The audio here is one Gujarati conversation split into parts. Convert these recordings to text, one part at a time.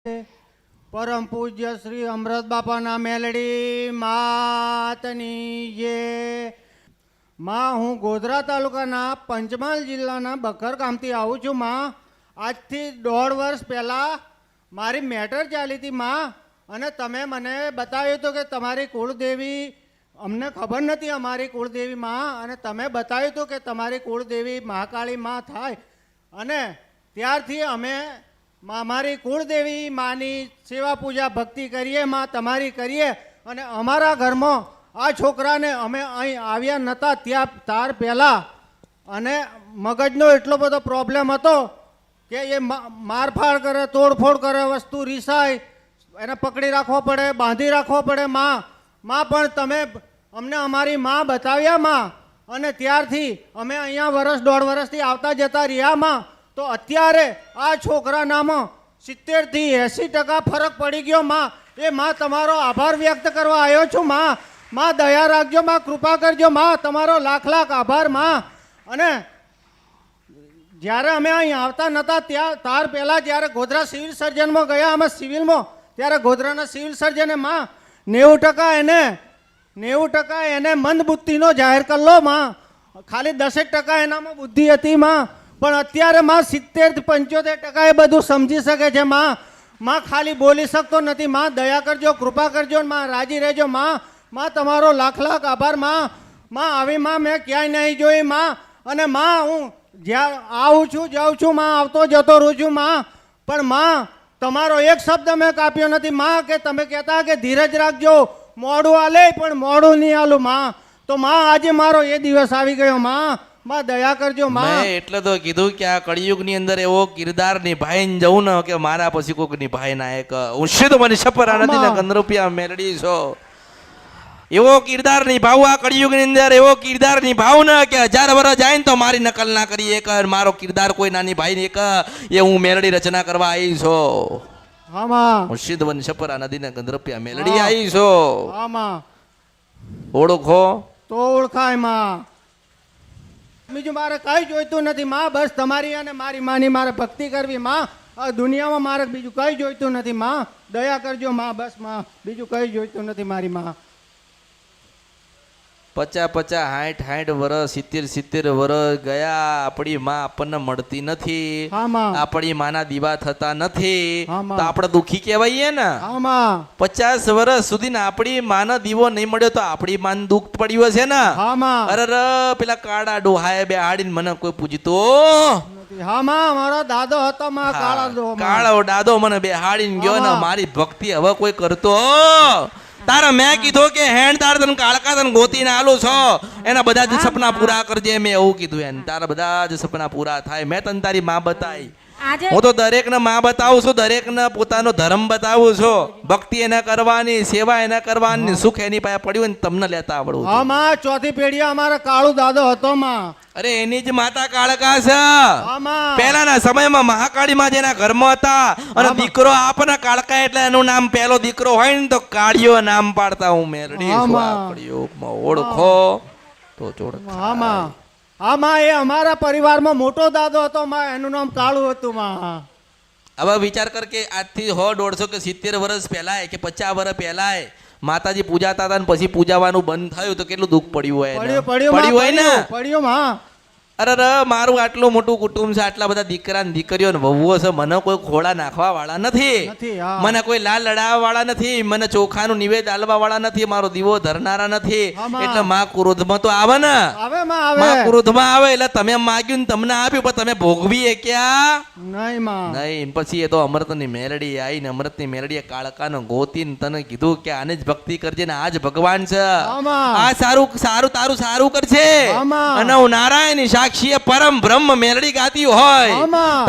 પરમ પૂજ્ય શ્રી અમૃત બાપાના મેલડી માતની જે માં હું ગોધરા તાલુકાના પંચમહાલ જિલ્લાના બખર ગામથી આવું છું માં. આજથી 1.5 વર્ષ પહેલાં મારી મેટર ચાલી હતી માં, અને તમે મને બતાવ્યું હતું કે તમારી કુળદેવી, અમને ખબર નથી અમારી કુળદેવી માં, અને તમે બતાવ્યું હતું કે તમારી કુળદેવી મહાકાળી માં થાય, અને ત્યારથી અમે અમારી કુળદેવી માની સેવા પૂજા ભક્તિ કરીએ માં, તમારી કરીએ. અને અમારા ઘરમાં આ છોકરાને અમે અહીં આવ્યા નહોતા ત્યાર પહેલાં, અને મગજનો એટલો બધો પ્રોબ્લેમ હતો કે એ મારફાડ કરે, તોડફોડ કરે, વસ્તુ રીસાય, એને પકડી રાખવો પડે, બાંધી રાખવો પડે માં. પણ તમે અમને અમારી માં બતાવ્યા માં, અને ત્યારથી અમે અહીંયા 1.5 વર્ષથી આવતા જતા રહ્યા માં. તો અત્યારે આ છોકરાનામાં 70 થી 80% ફરક પડી ગયો માં. એ માં તમારો આભાર વ્યક્ત કરવા આવ્યો છું માં. દયા રાખજો માં, કૃપા કરજો માં, તમારો લાખ લાખ આભાર માં. અને જ્યારે અમે અહીં આવતા નહોતા ત્યાર પહેલાં જ્યારે ગોધરા સિવિલ સર્જનમાં ગયા અમે સિવિલમાં, ત્યારે ગોધરાના સિવિલ સર્જને માં 90% એને મંદ બુદ્ધિનો જાહેર કરલો માં. ખાલી 10% એનામાં બુદ્ધિ હતી માં. પણ અત્યારે માં 70-75% એ બધું સમજી શકે છે માં. ખાલી બોલી શકતો નથી માં. દયા કરજો, કૃપા કરજો માં, રાજી રહેજો માં. તમારો લાખ લાખ આભાર માં. આવી માં મેં ક્યાંય નહીં જોઈ માં. અને માં હું જ્યાં આવું છું, જાઉં છું માં, આવતો જતો રહું છું માં. પણ માં તમારો એક શબ્દ મેં કાપ્યો નથી માં, કે તમે કહેતા કે ધીરજ રાખજો, મોડું આલે પણ મોડું નહીં આલું માં. તો માં આજે મારો એ દિવસ આવી ગયો માં. દયા કરજો માં. મેં એટલે તો કીધું કે આ કળિયુગ ની અંદર એવો કિરદાર નિભાઈને જવું ને કે મારા પછી કોઈક નિભાઈ ના એક ઉશ્ચિત મને છપરા નથી ને કંદરૂપિયા મેલડી છો. એવો કિરદાર નિભાવું આ કળિયુગ ની અંદર, એવો કિરદાર નિભાવું ને કે 1000 વર્ષ જાય ને તો મારી નકલ ના કરી એક, મારો કિરદાર કોઈ ના નિભાઈ ને એક, એ હું મેલડી રચના કરવા આવી છો. ઉશ્ચિત વન છપરા નદી ને કંદરૂપિયા મેલડી આવી છો. ઓળખો તો ઓળખાય માં. બીજું મારે કઈ જોઈતું નથી માં. બસ તમારી અને મારી માની મારે ભક્તિ કરવી માં. આ દુનિયામાં મારે બીજું કઈ જોઈતું નથી માં. દયા કરજો માં. બસ માં બીજું કઈ જોઈતું નથી મારી માં. 50 60 વર્ષ 70 વર્ષ ગયા, આપણી માં આપણને મળતી નથી, આપણી માના દીવા થતા નથી, તો આપણે દુખી કહેવાઈએ ને. 50 વર્ષ સુધી આપણી માનો દીવો નહીં મળ્યો તો આપણી માન દુઃખ પડ્યું હશે ને. અરે પેલા કાળા ડોહાએ બે હાડીને મને કોઈ પૂછતો મારો દાદો હતો માં, કાળો દાદો મને બે હાડીને ગયો ને મારી ભક્તિ હવે કોઈ કરતો. તારા મેં કીધું કે હેણ તાર તને કાળકા તને ગોતીને આલું છો, એના બધા જ સપના પૂરા કરજે. મેં એવું કીધું એને, તારા બધા જ સપના પૂરા થાય. મેં તને તારી માં બતાવી. હું તો દરેકને માં બતાવું છું, દરેકને પોતાનો ધર્મ બતાવું છું. ભક્તિ એને કરવાની, સેવા એને કરવાની, સુખ એની પાસે પડ્યું ને તમને લેતા આવડવું. હા માં, ચોથી પેઢી અમારો કાળુ દાદો હતો માં. અરે એની જ માતા કાળકા છે. પહેલાના સમયમાં મહાકાળી માં જેના ઘરમાં હતા, અને દીકરો આપને કાળકા એટલે એનું નામ પહેલો દીકરો હોય ને તો કાળિયો નામ પાડતા. હું મેરડી ઓળખો તો એ અમારા પરિવારમાં મોટો દાદો હતો માં, એનું નામ કાળુ હતું માં. હવે વિચાર કર કે આજથી 100, 150 કે 70 વર્ષ પહેલા કે 50 વર્ષ પહેલા માતાજી પૂજાતા હતા ને પછી પૂજાવાનું બંધ થયું તો કેટલું દુઃખ પડ્યું હોય ને. અરે મારું આટલું મોટું કુટુંબ છે, આટલા બધા દીકરા ને દીકરીઓ ને વહુઓ છે, મને કોઈ ખોળા નાખવા વાળા નથી, મને કોઈ લાલ લડાવવા વાળા નથી, મને ચોખાનું નિવેદ આલવા વાળા નથી, મારો દીવો ધરનારા નથી. એટલે માં ક્રોધમાં તો આવે ને, માં ક્રોધમાં આવે એટલે તમે માગ્યું ને તમને આપ્યું, પણ તમે ભોગવી ક્યાં નહીં. પછી એ તો અમૃત ની મેલડી આવી ને અમૃત ની મેલડીએ કાળકાનો ગોતીને તને કીધું કે આને જ ભક્તિ કરજે ને આ જ ભગવાન છે, આ સારું તારું સારું કરશે. અને હું નારાયણ સાક્ષી પરમ બ્રહ્મ મેલડી ગાતી હોય,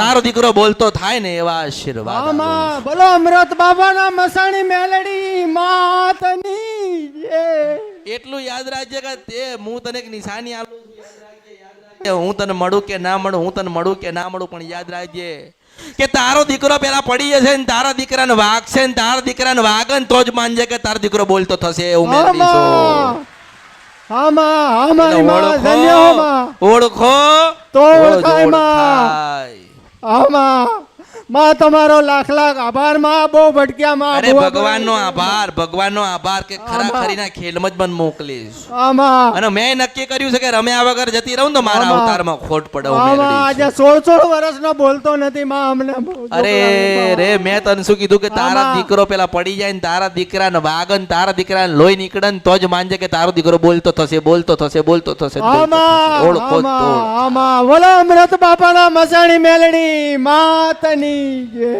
તારો દીકરો બોલતો થાય ને એવા આશીર્વાદ. બોલો અમૃત બાબાના મસાણી મેલડી માતની જય. એટલું યાદ રાખજે કે તે હું તને એક નિશાની આપું છું, હું તને મળું કે ના મળું, હું તને મળું કે ના મળું, પણ યાદ રાખજે કે તારો દીકરો પેલા પડી જશે ને તારા દીકરાને વાગશે ને તારા દીકરાને વાગે ને તો જ માનજે કે તારો દીકરો બોલતો થશે. એવું મેલડી છો. ઓળખો તો ઓળખાય. માં તમારો લાખ લાખ આભાર માં, બહુ ભટક્યા માં. અરે ભગવાનનો આભાર, ભગવાનનો આભાર કે ખરાખરીના ખેલમાં જ મને મોકલીશ. આમાં અને મેં નક્કી કર્યું છે કે રમ્યા વગર જતી રહું ને તો મારા આમાં. અવતારમાં ખોટ પડે એવું આમાં મેલડી આજે છે. 16 વર્ષનો બોલતો નથી માં અમને બહુ અરે દુઃખ રે લાગે. મેં તને શું કીધું કે તારા આમાં. દીકરો પેલા પડી જાય ને તારા દીકરાને વાગન તારા દીકરાને લોહી નીકળે ને તો જ માનજે કે તારો દીકરો બોલતો થશે, બોલતો થશે, બોલતો થશે, બોલતો થશે. આમાં ઓળખો જ તો. આમાં આમાં બોલો અમૃત બાપાના મસાણી મેલડી માતની જય.